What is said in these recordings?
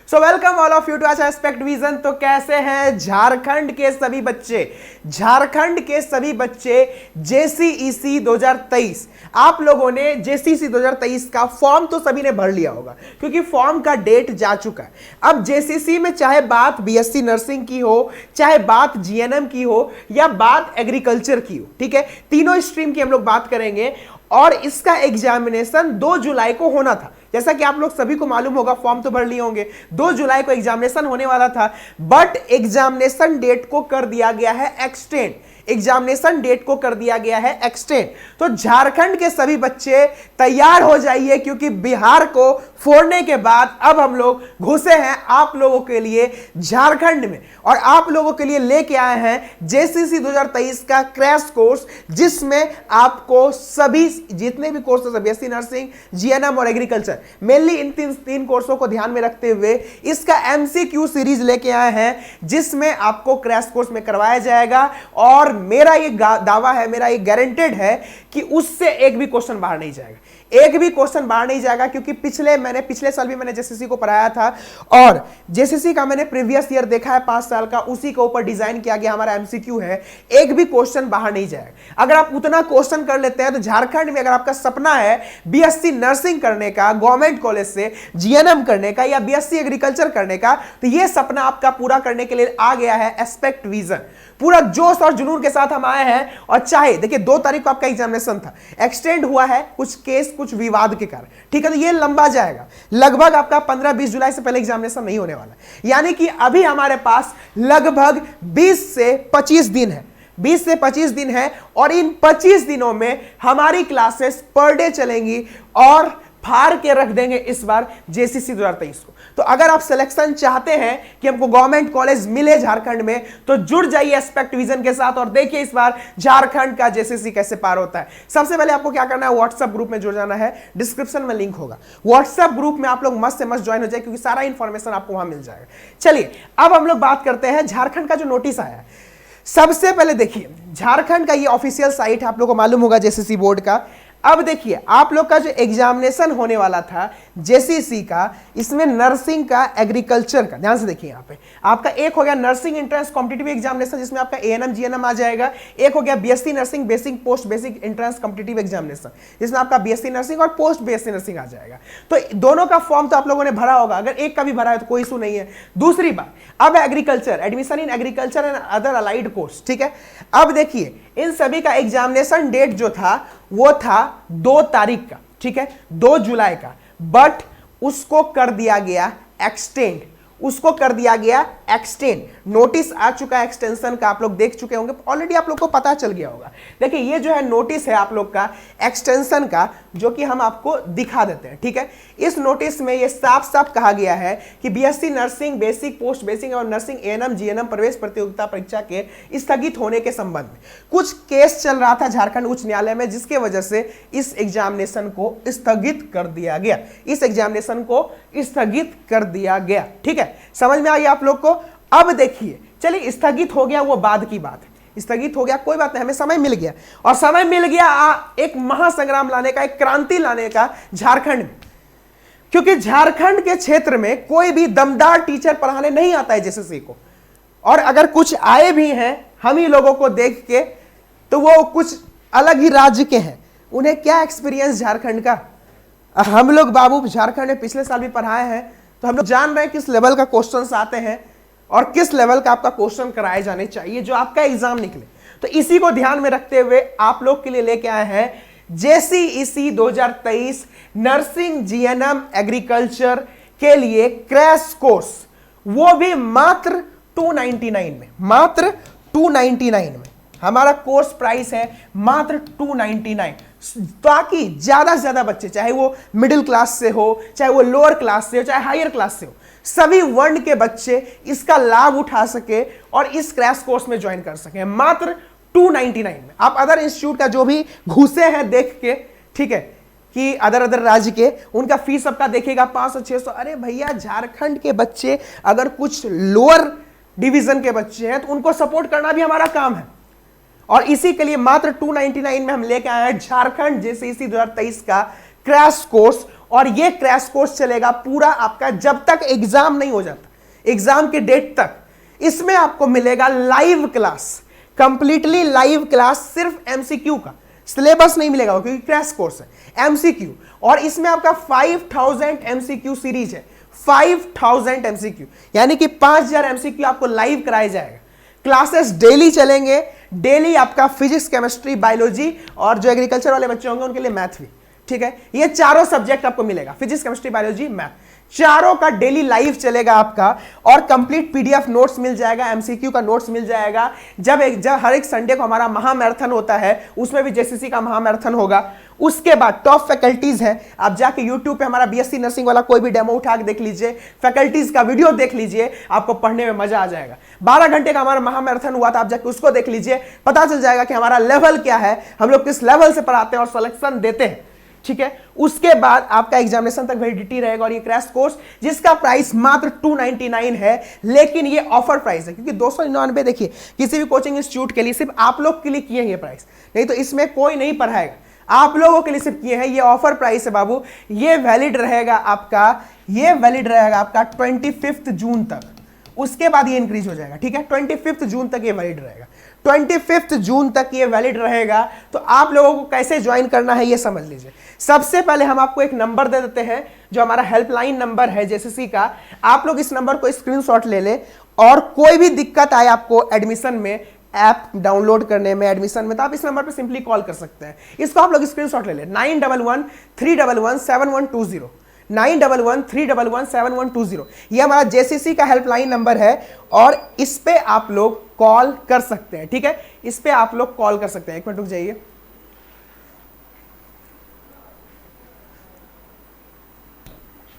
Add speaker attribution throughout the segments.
Speaker 1: So welcome all of you to आज Aspect Vision. तो कैसे हैं झारखंड के सभी बच्चे, झारखंड के सभी बच्चे जेसीईसी 2023, आप लोगों ने जेसीईसी 2023 का फॉर्म तो सभी ने भर लिया होगा क्योंकि फॉर्म का डेट जा चुका है। अब जेसीसी में चाहे बात बीएससी नर्सिंग की हो, चाहे बात जीएनएम की हो या बात एग्रीकल्चर की हो, ठीक है, तीनों स्ट्रीम की हम लोग बात करेंगे। और इसका एग्जामिनेशन 2 जुलाई को होना था, जैसा कि आप लोग सभी को मालूम होगा, फॉर्म तो भर लिए होंगे। 2 जुलाई को एग्जामिनेशन होने वाला था, बट एग्जामिनेशन डेट को कर दिया गया है एक्सटेंड। एग्जामिनेशन डेट को कर दिया गया है एक्सटेंड। तो झारखंड के सभी बच्चे तैयार हो जाइए क्योंकि बिहार को फोड़ने के बाद अब हम लोग घुसे हैं आप लोगों के लिए झारखंड में, और आप लोगों के लिए लेके आए हैं जेसीसी 2023 का क्रैश कोर्स, जिसमें आपको सभी जितने भी कोर्सेस है, बीएससी नर्सिंग, जीएनएम और एग्रीकल्चर, मेनली इन तीन कोर्सों को ध्यान में रखते हुए इसका एमसीक्यू सीरीज लेके आए हैं, जिसमें आपको क्रैश कोर्स में करवाया जाएगा। और मेरा ये दावा है, मेरा ये गारंटेड है कि उससे एक भी क्वेश्चन बाहर नहीं जाएगा, एक भी क्वेश्चन बाहर नहीं जाएगा, क्योंकि पिछले साल भी मैंने जेसीसी को पढ़ाया था और जेसीसी का मैंने प्रीवियस ईयर देखा है 5 साल का, उसी के ऊपर डिजाइन किया गया हमारा एमसीक्यू है। एक भी क्वेश्चन बाहर नहीं जाएगा। अगर आप उतना क्वेश्चन कर लेते हैं तो झारखंड में अगर आपका सपना है बीएससी नर्सिंग करने का गवर्नमेंट कॉलेज से, जीएनएम करने का या बीएससी एग्रीकल्चर करने का, तो यह सपना आपका पूरा करने के लिए आ गया है एस्पेक्ट विजन। पूरा जोश और जुनून के साथ हम आए हैं। और चाहे देखिए 2 तारीख को आपका एग्जामिनेशन था, एक्सटेंड हुआ है कुछ केस कुछ विवाद के कारण, ठीक है, तो ये लंबा जाएगा, लगभग आपका 15-20 जुलाई से पहले एग्जामिनेशन नहीं होने वाला, यानी कि अभी हमारे पास लगभग 20 से 25 दिन है, 20 से 25 दिन है। और इन 25 दिनों में हमारी क्लासेस पर डे चलेंगी और फाड़ के रख देंगे इस बार जेसीसी 2023 को। तो अगर आप सिलेक्शन चाहते हैं कि हमको गवर्नमेंट कॉलेज मिले झारखंड में, तो जुड़ जाइए एस्पेक्ट विजन के साथ और देखिए इस बार झारखंड का जेसीसी कैसे पार होता है। सबसे पहले आपको क्या करना है, व्हाट्सएप ग्रुप में जुड़ जाना है, डिस्क्रिप्शन में लिंक होगा, व्हाट्सएप ग्रुप में आप लोग मस्त से मस्त ज्वाइन हो जाए क्योंकि सारा इंफॉर्मेशन आपको वहां मिल जाएगा। चलिए अब हम लोग बात करते हैं झारखंड का जो नोटिस आया है। सबसे पहले देखिए झारखंड का ये ऑफिशियल साइट है, आप लोग को मालूम होगा जेसीसी बोर्ड का। अब देखिए आप लोग का जो एग्जामिनेशन होने वाला था जेसीसी का, इसमें नर्सिंग का, एग्रीकल्चर का, ध्यान से देखिए यहाँ पे आपका एक हो गया नर्सिंग एंट्रेंस कॉम्पिटिटिव एग्जामिनेशन, जिसमें आपका एएनएम जीएनएम आ जाएगा। एक हो गया BSc nursing basic post basic entrance competitive examination, जिसमें आपका बीएससी नर्सिंग और पोस्ट बीएससी नर्सिंग आ जाएगा। तो दोनों का फॉर्म तो आप लोगों ने भरा होगा, अगर एक का भी भरा है तो कोई इशू नहीं है। दूसरी बात, अब agriculture, admission in agriculture and other allied course, ठीक है। अब देखिए इन सभी का एग्जामिनेशन डेट जो था वो था 2 तारीख का, ठीक है, 2 जुलाई का, बट उसको कर दिया गया एक्सटेंड, उसको कर दिया गया एक्सटेंड। नोटिस आ चुका है एक्सटेंशन का, आप लोग देख चुके होंगे ऑलरेडी, आप लोग को पता चल गया होगा। देखिए ये जो है नोटिस है आप लोग का एक्सटेंशन का, जो कि हम आपको दिखा देते हैं, ठीक है। इस नोटिस में ये साफ साफ कहा गया है कि BSc nursing basic post basic और नर्सिंग एएनएम जीएनएम प्रवेश प्रतियोगिता परीक्षा के स्थगित होने के संबंध में कुछ केस चल रहा था झारखंड उच्च न्यायालय में, जिसके वजह से इस एग्जामिनेशन को स्थगित कर दिया गया, इस एग्जामिनेशन को स्थगित कर दिया गया, ठीक है। समझ में आ गया आप लोग को। अब देखिए चलिए स्थगित हो गया वो बाद की बात है, स्थगित हो गया कोई बात नहीं, हमें समय मिल गया, और समय मिल गया एक महासंग्राम लाने का, एक क्रांति लाने का झारखंड में, क्योंकि झारखंड के क्षेत्र में कोई भी दमदार टीचर पढ़ाने नहीं आता है जेसीसी को, और अगर कुछ आए भी हैं हम ही लोगों को देख के तो वो कुछ अलग ही राज्य के हैं, उन्हें क्या एक्सपीरियंस झारखंड का। हम लोग बाबू झारखंड में पिछले साल भी पढ़ाए हैं, तो हम लोग जान रहे हैं किस लेवल का क्वेश्चंस आते हैं और किस लेवल का आपका क्वेश्चन कराए जाने चाहिए जो आपका एग्जाम निकले। तो इसी को ध्यान में रखते हुए आप लोग के लिए लेके आए हैं जेसीईसी 2023 नर्सिंग जीएनएम एग्रीकल्चर के लिए क्रैश कोर्स, वो भी मात्र 299 में, मात्र 299 में हमारा कोर्स प्राइस है, मात्र 299, ताकि ज्यादा से ज्यादा बच्चे, चाहे वो मिडिल क्लास से हो, चाहे वो लोअर क्लास से हो, चाहे हायर क्लास से हो, सभी वर्ण के बच्चे इसका लाभ उठा सके और इस क्रैश कोर्स में ज्वाइन कर सके, मात्र 299 में। आप अदर इंस्टीट्यूट का जो भी घुसे हैं देख के, ठीक है, कि अदर राज्य के, उनका फीस सबका देखेगा 500-600, अरे भैया झारखंड के बच्चे अगर कुछ लोअर डिवीजन के बच्चे हैं तो उनको सपोर्ट करना भी हमारा काम है, और इसी के लिए मात्र 299 में हम लेके आए हैं झारखंड जेसीईसी 2023 का क्रैश कोर्स, और ये क्रैश कोर्स चलेगा पूरा आपका जब तक एग्जाम नहीं हो जाता, एग्जाम के डेट तक। इसमें आपको मिलेगा live class, completely live class, सिर्फ एमसीक्यू का, सिलेबस नहीं मिलेगा क्योंकि क्रैश कोर्स है, एमसीक्यू। और इसमें आपका 5000 एमसीक्यू सीरीज है, 5000 एमसीक्यू, यानी कि 5000 एमसीक्यू आपको लाइव कराया जाएगा। क्लासेस डेली चलेंगे, डेली आपका फिजिक्स, केमिस्ट्री, बायोलॉजी और जो एग्रीकल्चर वाले बच्चे होंगे उनके लिए मैथ भी, ठीक है। ये चारों सब्जेक्ट आपको मिलेगा, फिजिक्स, केमिस्ट्री, बायोलॉजी, मैथ, चारों का डेली लाइव चलेगा आपका। और कंप्लीट पीडीएफ नोट्स मिल जाएगा, एमसीक्यू का नोट्स मिल जाएगा। जब हर एक संडे को हमारा महामैराथन होता है, उसमें भी जेसीसी का महामैराथन होगा। उसके बाद टॉप फैकल्टीज हैं, आप जाके यूट्यूब पे हमारा बीएससी नर्सिंग वाला कोई भी डेमो उठा के देख लीजिए, फैकल्टीज का वीडियो देख लीजिए, आपको पढ़ने में मजा आ जाएगा। 12 घंटे का हमारा महामैराथन हुआ था, आप जाके उसको देख लीजिए, पता चल जाएगा कि हमारा लेवल क्या है, हम लोग किस लेवल से पढ़ाते हैं और सिलेक्शन देते हैं, ठीक है। उसके बाद आपका एग्जामिनेशन तक वैलिडिटी रहेगा। और ये क्रैश कोर्स जिसका प्राइस मात्र 299 है, लेकिन ये ऑफर प्राइस है क्योंकि 299 देखिए किसी भी कोचिंग इंस्टीट्यूट के लिए सिर्फ आप लोग के लिए किए हैं ये प्राइस, नहीं तो इसमें कोई नहीं पढ़ाएगा, आप लोगों के लिए सिर्फ किए हैं। ये ऑफर प्राइस है बाबू, ये वैलिड रहेगा आपका, ये वैलिड रहेगा आपका 25 जून तक, उसके बाद ये इंक्रीज हो जाएगा, ठीक है। 25 जून तक ये वैलिड रहेगा, 25 जून तक ये वैलिड रहेगा। तो आप लोगों को कैसे ज्वाइन करना है ये समझ लीजिए। सबसे पहले हम आपको एक नंबर दे देते हैं जो हमारा हेल्पलाइन नंबर है जेसीसी का, आप लोग इस नंबर को स्क्रीनशॉट ले ले, और कोई भी दिक्कत आए आपको एडमिशन में, ऐप डाउनलोड करने में, एडमिशन में, तो आप इस नंबर पे सिंपली कॉल कर सकते हैं। इसको आप लोग स्क्रीनशॉट ले ले, 9113117120, 9113117120, ये हमारा जेसीसी का हेल्पलाइन नंबर है और इस पे आप लोग कॉल कर सकते हैं, ठीक है। इस पे आप लोग कॉल कर सकते हैं। एक मिनट रुक जाइए,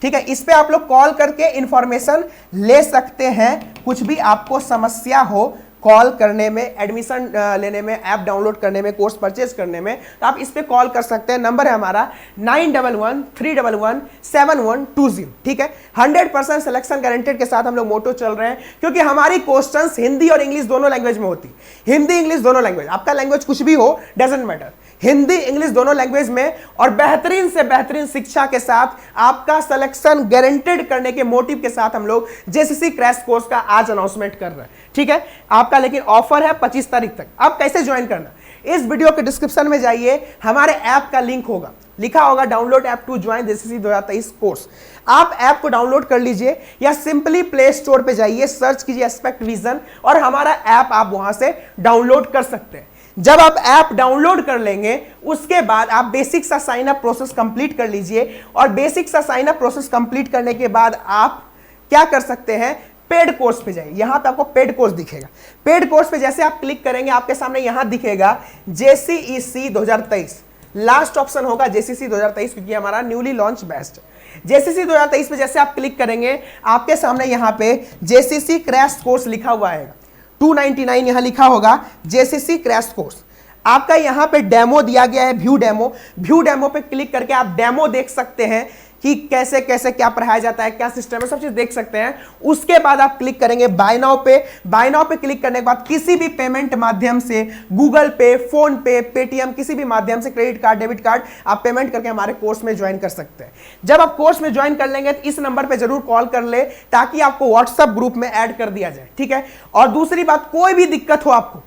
Speaker 1: ठीक है। इस पे आप लोग कॉल करके इंफॉर्मेशन ले सकते हैं, कुछ भी आपको समस्या हो कॉल करने में, एडमिशन लेने में, ऐप डाउनलोड करने में, कोर्स परचेज करने में, तो आप इस पे कॉल कर सकते हैं। नंबर है हमारा 9113117120, ठीक है। 100% सिलेक्शन गारंटेड के साथ हम लोग मोटो चल रहे हैं क्योंकि हमारी क्वेश्चंस हिंदी और इंग्लिश दोनों लैंग्वेज में होती है, हिंदी इंग्लिश दोनों लैंग्वेज, आपका लैंग्वेज कुछ भी हो डजंट मैटर, हिंदी इंग्लिश दोनों लैंग्वेज में, और बेहतरीन से बेहतरीन शिक्षा के साथ आपका सिलेक्शन गारंटेड करने के मोटिव के साथ हम लोग जेसीसी क्रैश कोर्स का आज अनाउंसमेंट कर रहे हैं, ठीक है। आपका लेकिन ऑफर है 25 तारीख तक। अब कैसे ज्वाइन करना, इस वीडियो के डिस्क्रिप्शन में जाइए, हमारे ऐप का लिंक होगा, लिखा होगा download app to join JCC 2023 course. आप ऐप को डाउनलोड कर लीजिए या सिंपली प्ले स्टोर पे जाइए, सर्च कीजिए एस्पेक्ट विजन और हमारा ऐप आप वहां से डाउनलोड कर सकते हैं। जब आप ऐप डाउनलोड कर लेंगे उसके बाद आप बेसिक सा साइन अप प्रोसेस कंप्लीट कर लीजिए, और बेसिक सा साइन अप प्रोसेस कंप्लीट करने के बाद आप क्या कर सकते हैं, पेड कोर्स पे जाइए। यहां पे आपको पेड कोर्स दिखेगा, पेड कोर्स पे जैसे आप क्लिक करेंगे आपके सामने यहां दिखेगा जेसीईसी 2023, लास्ट ऑप्शन होगा जेसीसी 2023 क्योंकि हमारा न्यूली लॉन्च बैच जेसीसी 2023 पे जैसे आप क्लिक करेंगे आपके सामने यहां पे जेसीसी क्रैश कोर्स लिखा हुआ है, 299 यहां लिखा होगा जेसीसी क्रैश कोर्स। आपका यहां पे डेमो दिया गया है, व्यू डेमो, व्यू डेमो पे क्लिक करके आप डेमो देख सकते हैं कि कैसे कैसे क्या पढ़ाया जाता है, क्या सिस्टम है, सब चीज देख सकते हैं। उसके बाद आप क्लिक करेंगे बाय नाउ पे, बाय नाउ पे क्लिक करने के बाद किसी भी पेमेंट माध्यम से, गूगल पे, फोन पे, पेटीएम, किसी भी माध्यम से, क्रेडिट कार्ड, डेबिट कार्ड, आप पेमेंट करके हमारे कोर्स में ज्वाइन कर सकते हैं। जब आप कोर्स में ज्वाइन कर लेंगे तो इस नंबर पे जरूर कॉल कर ले ताकि आपको व्हाट्सएप ग्रुप में ऐड कर दिया जाए, ठीक है। और दूसरी बात, कोई भी दिक्कत हो आपको,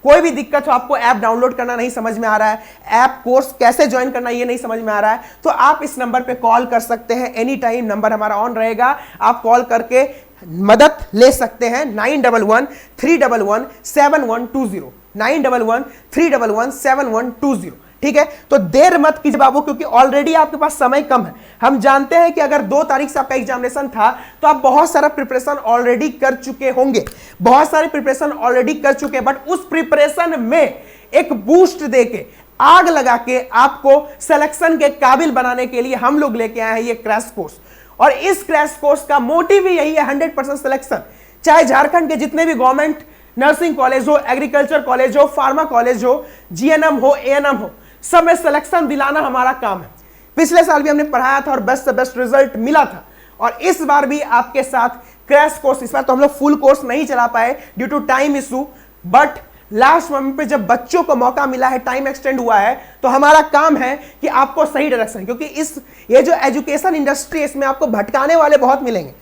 Speaker 1: कोई भी दिक्कत हो, आपको ऐप डाउनलोड करना नहीं समझ में आ रहा है, ऐप कोर्स कैसे ज्वाइन करना ये नहीं समझ में आ रहा है, तो आप इस नंबर पे कॉल कर सकते हैं एनी टाइम, नंबर हमारा ऑन रहेगा, आप कॉल करके मदद ले सकते हैं। 9113117120, 9113117120, ठीक है। तो देर मत कीजिए बाबू क्योंकि ऑलरेडी आपके पास समय कम है। हम जानते हैं कि अगर 2 तारीख से आपका एग्जामिनेशन था तो आप बहुत सारा प्रिपरेशन ऑलरेडी कर चुके होंगे, बहुत सारे प्रिपरेशन ऑलरेडी कर चुके, बट उस प्रिपरेशन में एक बूस्ट देके, आग लगा के आपको सिलेक्शन के काबिल बनाने के लिए हम लोग लेके आए हैं ये क्रैश कोर्स। और इस क्रैश कोर्स का मोटिव ही यही है, 100% सिलेक्शन। चाहे झारखंड के जितने भी गवर्नमेंट नर्सिंग कॉलेज हो, एग्रीकल्चर कॉलेज हो, फार्मा कॉलेज हो, जीएनएम हो, एएनएम हो, सब में सिलेक्शन दिलाना हमारा काम है। पिछले साल भी हमने पढ़ाया था और बेस्ट से बेस्ट रिजल्ट मिला था, और इस बार भी आपके साथ क्रैश कोर्स, इस बार तो हम लोग फुल कोर्स नहीं चला पाए due to time issue, but last moment पे जब बच्चों को मौका मिला है, टाइम एक्सटेंड हुआ है, तो हमारा काम है कि आपको सही डायरेक्शन, क्योंकि ये जो एजुकेशन इंडस्ट्री है इसमें आपको भटकाने वाले बहुत मिलेंगे,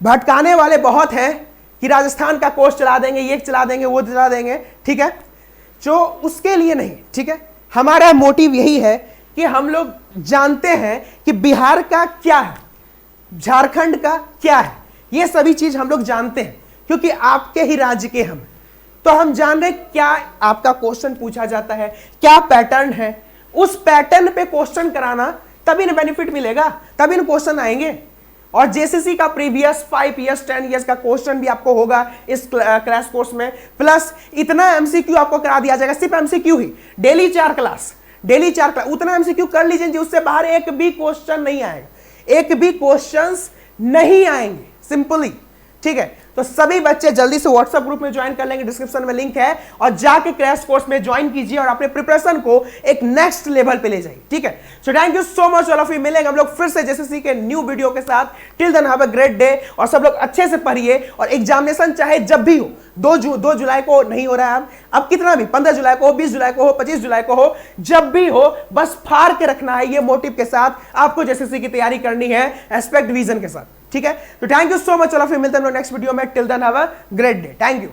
Speaker 1: भटकाने वाले बहुत हैं कि राजस्थान का कोर्स चला देंगे, ये चला देंगे, वो चला देंगे, ठीक है, जो उसके लिए नहीं, ठीक है। हमारा मोटिव यही है कि हम लोग जानते हैं कि बिहार का क्या है, झारखंड का क्या है, ये सभी चीज हम लोग जानते हैं क्योंकि आपके ही राज्य के हम, तो हम जान रहे क्या आपका क्वेश्चन पूछा जाता है, क्या पैटर्न है, उस पैटर्न पे क्वेश्चन कराना, तभी ना बेनिफिट मिलेगा, तभी ना क्वेश्चन आएंगे। और जेसीसी का प्रीवियस 5 इयर्स 10 इयर्स का क्वेश्चन भी आपको होगा इस क्रैश कोर्स में, प्लस इतना एमसीक्यू आपको करा दिया जाएगा, सिर्फ एमसीक्यू ही, डेली 4 क्लास, उतना एमसीक्यू कर लीजिए जी, उससे बाहर एक भी क्वेश्चन नहीं आएगा, एक भी क्वेश्चंस नहीं आएंगे, सिंपली, ठीक है। तो सभी बच्चे जल्दी से व्हाट्सएप ग्रुप में ज्वाइन कर लेंगे, डिस्क्रिप्शन में लिंक है, और जाके क्रैश कोर्स में ज्वाइन कीजिए और अपने प्रिपरेशन को एक नेक्स्ट लेवल पे ले जाइए, ठीक है। So thank you so much all of you, मिलेंगे हम लोग फिर से जेसीसी के न्यू वीडियो के साथ। Till then have a great day, और सब लोग अच्छे से पढ़िए, और एग्जामिनेशन चाहे जब भी हो, 2 जुलाई को नहीं हो रहा है अब कितना भी, 15 जुलाई को हो, 20 जुलाई को हो, 25 जुलाई को हो, जब भी हो, बस फाड़ के रखना है, ये मोटिव के साथ आपको जेसीसी की तैयारी करनी है, एस्पेक्ट विजन के साथ, ठीक है। तो thank you so much all of you, मिलते हैं हम लोग नेक्स्ट वीडियो में। Till then have a great day, thank you.